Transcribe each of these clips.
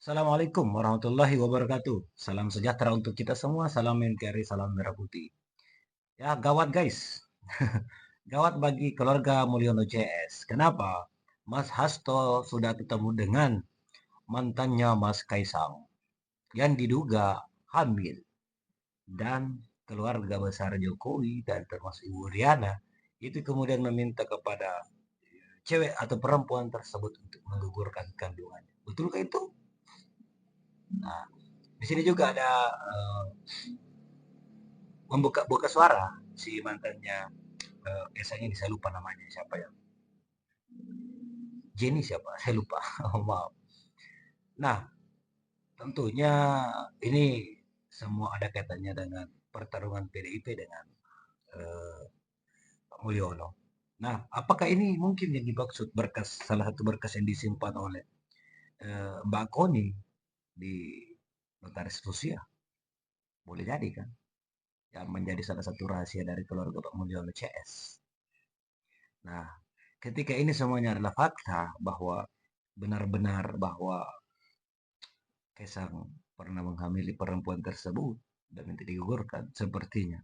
Assalamualaikum warahmatullahi wabarakatuh. Salam sejahtera untuk kita semua. Salam NKRI, salam merah putih. Ya, gawat guys. Gawat bagi keluarga Mulyono CS. Kenapa? Mas Hasto sudah ketemu dengan mantannya Mas Kaisang yang diduga hamil. Dan keluarga besar Jokowi dan termasuk Ibu Riana itu kemudian meminta kepada cewek atau perempuan tersebut untuk menggugurkan kandungannya. Betulkah itu? Nah, di sini juga ada membuka suara si mantannya, biasanya ini saya lupa namanya siapa ya, Jenny siapa saya lupa. Oh, maaf. Nah, tentunya ini semua ada kaitannya dengan pertarungan PDIP dengan Pak Mulyono. Nah, apakah ini mungkin yang dimaksud berkas, salah satu berkas yang disimpan oleh Mbak Koni di Notaris Rusia? Boleh jadi kan, yang menjadi salah satu rahasia dari keluarga Pak Mulyono CS. Nah, ketika ini semuanya adalah fakta bahwa benar-benar bahwa Kaisang pernah menghamili perempuan tersebut dan minta digugurkan, sepertinya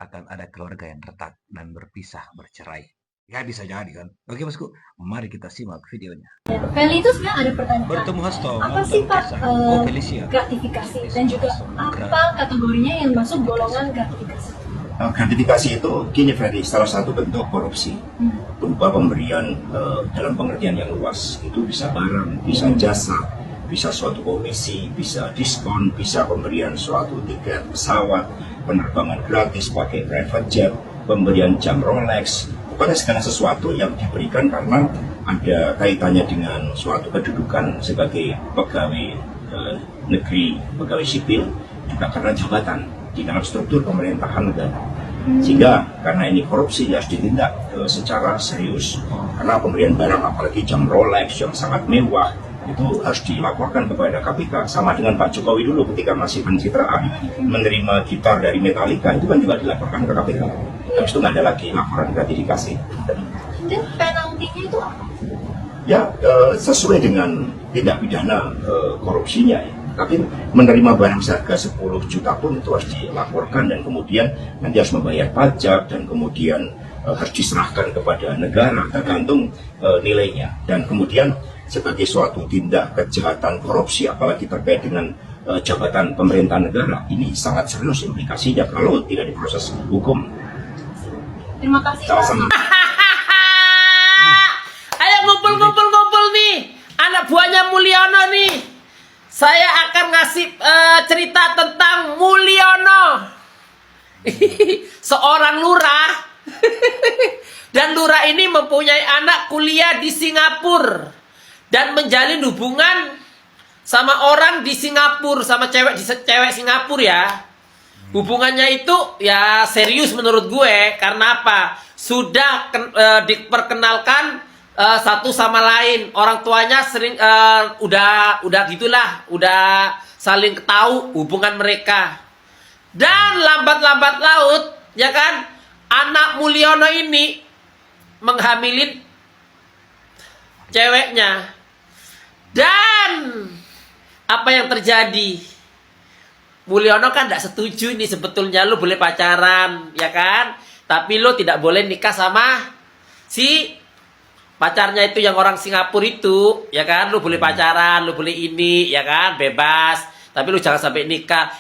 akan ada keluarga yang retak dan berpisah, bercerai. Ya bisa jadi kan. Oke bosku, mari kita simak videonya. Feli itu sebenarnya ada pertanyaan. Bertemu Hasto, Apa sih Pak Felicia. gratifikasi dan juga apa kategorinya yang masuk golongan gratifikasi? Gratifikasi itu gini Ferry, salah satu bentuk korupsi berupa pemberian dalam pengertian yang luas. Itu bisa barang, bisa jasa, bisa suatu komisi, bisa diskon, bisa pemberian suatu tiket pesawat, penerbangan gratis pakai private jet, pemberian jam Rolex, pokoknya segala sesuatu yang diberikan karena ada kaitannya dengan suatu kedudukan sebagai pegawai negeri, pegawai sipil, juga karena jabatan di dalam struktur pemerintahan negara. Sehingga karena ini korupsi harus ditindak secara serius. Karena pemberian barang apalagi jam Rolex yang sangat mewah itu harus dilaporkan kepada KPK. Sama dengan Pak Jokowi dulu ketika masih pencitraan menerima gitar dari Metallica, itu kan juga dilaporkan ke KPK. Habis itu nggak ada lagi laporan gratifikasi. Dan penaltinya itu apa? Ya sesuai dengan tindak pidana korupsinya ya. Tapi menerima barang seharga 10 juta pun itu harus dilaporkan dan kemudian nanti harus membayar pajak dan kemudian harus diserahkan kepada negara tergantung nilainya. Dan kemudian sebagai suatu tindak kejahatan korupsi apalagi terkait dengan jabatan pemerintahan negara, ini sangat serius implikasinya kalau tidak diproses hukum. Terima kasih. Sama-sama. Ayo ngumpul nih, anak buahnya Mulyono nih. Saya akan ngasih cerita tentang Mulyono. Seorang lurah. Dan lurah ini mempunyai anak kuliah di Singapura. Dan menjalin hubungan sama orang di Singapura. Sama cewek Singapura ya. Hubungannya itu ya serius menurut gue. Karena apa? Sudah diperkenalkan satu sama lain, orang tuanya sering udah gitulah, udah saling tahu hubungan mereka. Dan lambat laut, ya kan, anak Mulyono ini menghamilin ceweknya. Dan apa yang terjadi? Mulyono kan tidak setuju ini sebetulnya, lo boleh pacaran, ya kan? Tapi lo tidak boleh nikah sama si pacarnya itu yang orang Singapura itu, ya kan? Lu boleh pacaran, lu boleh ini, ya kan? Bebas. Tapi lu jangan sampai nikah.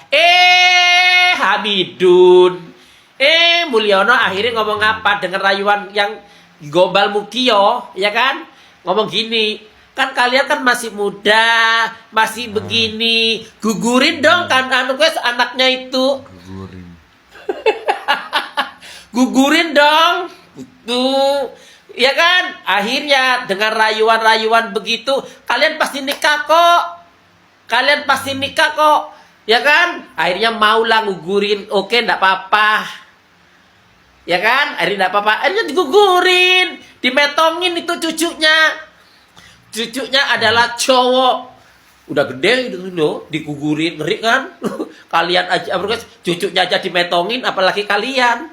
Hamidun. Mulyono akhirnya ngomong apa? Dengan rayuan yang gombal mukio, ya kan? Ngomong gini, kan kalian kan masih muda, masih begini. Gugurin dong kan anaknya itu. Gugurin dong. Tuh. Ya kan, akhirnya dengan rayuan-rayuan begitu, kalian pasti nikah kok. Ya kan, akhirnya maulah ngugurin. Oke, enggak apa-apa. Ya kan, akhirnya enggak apa-apa. Akhirnya digugurin, dimetongin itu cucunya. Cucunya adalah cowok. Udah gede gitu loh, digugurin, ngeri kan? Kalian aja, cucunya aja dimetongin, apalagi kalian.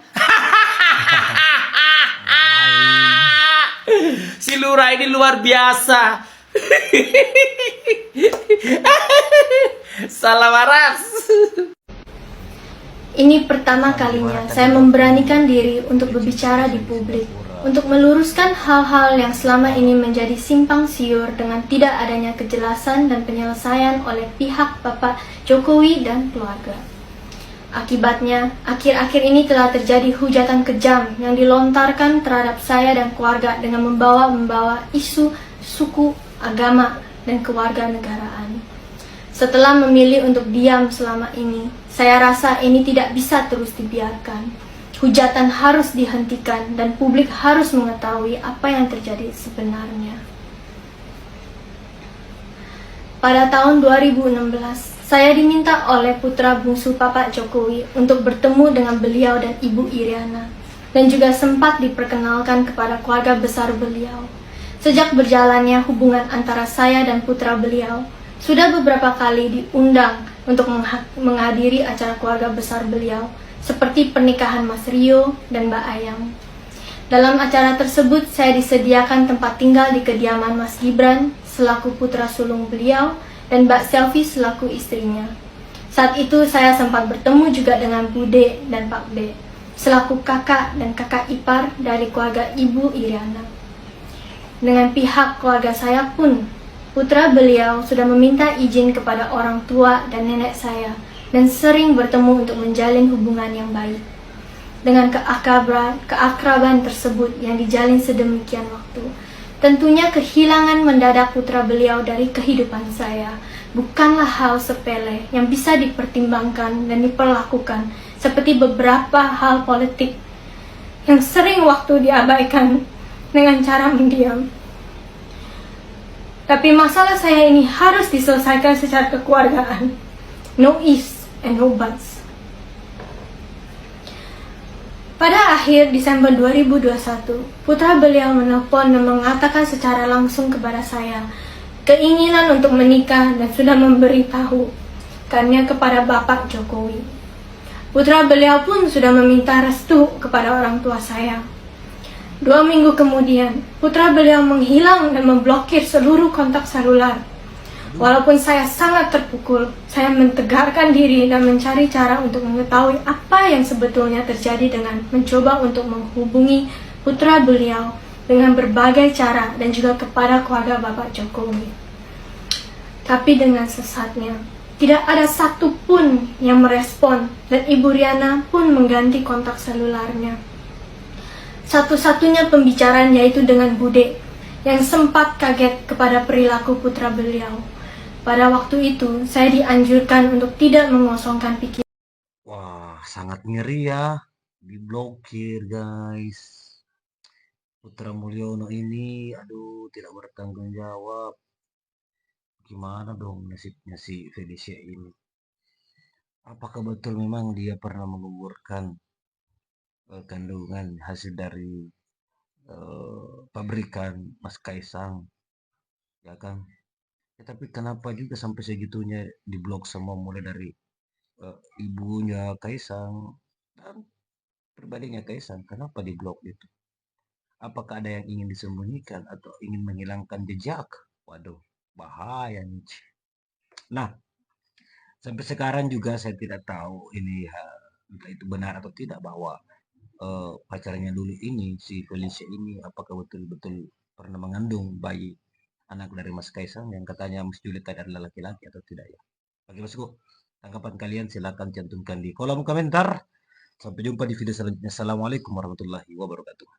Si lurah ini luar biasa. Salah waras. Ini pertama kalinya saya memberanikan diri untuk berbicara di publik, untuk meluruskan hal-hal yang selama ini menjadi simpang siur dengan tidak adanya kejelasan dan penyelesaian oleh pihak Bapak Jokowi dan keluarga. Akibatnya, akhir-akhir ini telah terjadi hujatan kejam yang dilontarkan terhadap saya dan keluarga dengan membawa isu suku, agama, dan kewarganegaraan. Setelah memilih untuk diam selama ini, saya rasa ini tidak bisa terus dibiarkan. Hujatan harus dihentikan dan publik harus mengetahui apa yang terjadi sebenarnya. Pada tahun 2016, saya diminta oleh putra bungsu Bapak Jokowi untuk bertemu dengan beliau dan Ibu Iriana, dan juga sempat diperkenalkan kepada keluarga besar beliau. Sejak berjalannya hubungan antara saya dan putra beliau, sudah beberapa kali diundang untuk menghadiri acara keluarga besar beliau, seperti pernikahan Mas Rio dan Mbak Ayang. Dalam acara tersebut, saya disediakan tempat tinggal di kediaman Mas Gibran selaku putra sulung beliau dan Mbak Selvi selaku istrinya. Saat itu saya sempat bertemu juga dengan Bude dan Pak B selaku kakak dan kakak ipar dari keluarga Ibu Iriana. Dengan pihak keluarga saya pun, putra beliau sudah meminta izin kepada orang tua dan nenek saya dan sering bertemu untuk menjalin hubungan yang baik. Dengan keakraban tersebut yang dijalin sedemikian waktu, tentunya kehilangan mendadak putra beliau dari kehidupan saya bukanlah hal sepele yang bisa dipertimbangkan dan diperlakukan seperti beberapa hal politik yang sering waktu diabaikan dengan cara mendiam. Tapi masalah saya ini harus diselesaikan secara kekeluargaan. No ifs and no buts. Pada akhir Desember 2021, putra beliau menelpon dan mengatakan secara langsung kepada saya keinginan untuk menikah dan sudah memberitahukannya kepada Bapak Jokowi. Putra beliau pun sudah meminta restu kepada orang tua saya. 2 minggu kemudian, putra beliau menghilang dan memblokir seluruh kontak seluler. Walaupun saya sangat terpukul, saya mentegarkan diri dan mencari cara untuk mengetahui apa yang sebetulnya terjadi dengan mencoba untuk menghubungi putra beliau dengan berbagai cara dan juga kepada keluarga Bapak Jokowi. Tapi dengan sesatnya, tidak ada satupun yang merespon dan Ibu Riana pun mengganti kontak selulernya. Satu-satunya pembicaraan yaitu dengan Bude yang sempat kaget kepada perilaku putra beliau. Pada waktu itu, saya dianjurkan untuk tidak mengosongkan pikiran. Wah, sangat ngeri ya. Diblokir, guys. Putra Mulyono ini, aduh, tidak bertanggung jawab. Gimana dong nasibnya si Felicia ini? Apakah betul memang dia pernah menguburkan kandungan hasil dari pabrikan Mas Kaisang, ya kan? Ya, tapi kenapa juga sampai segitunya diblok semua, mulai dari ibunya Kaisang dan pribadinya Kaisang, kenapa diblok itu? Apakah ada yang ingin disembunyikan atau ingin menghilangkan jejak? Waduh, bahaya nih. Nah, sampai sekarang juga saya tidak tahu ini entah itu benar atau tidak bahwa pacarnya dulu ini, si Felicia ini, apakah betul-betul pernah mengandung bayi anak dari Mas Kaisang yang katanya Mas Juliet tadi adalah laki-laki atau tidak ya? Bagi Masku, tanggapan kalian silakan cantumkan di kolom komentar. Sampai jumpa di video selanjutnya. Assalamualaikum warahmatullahi wabarakatuh.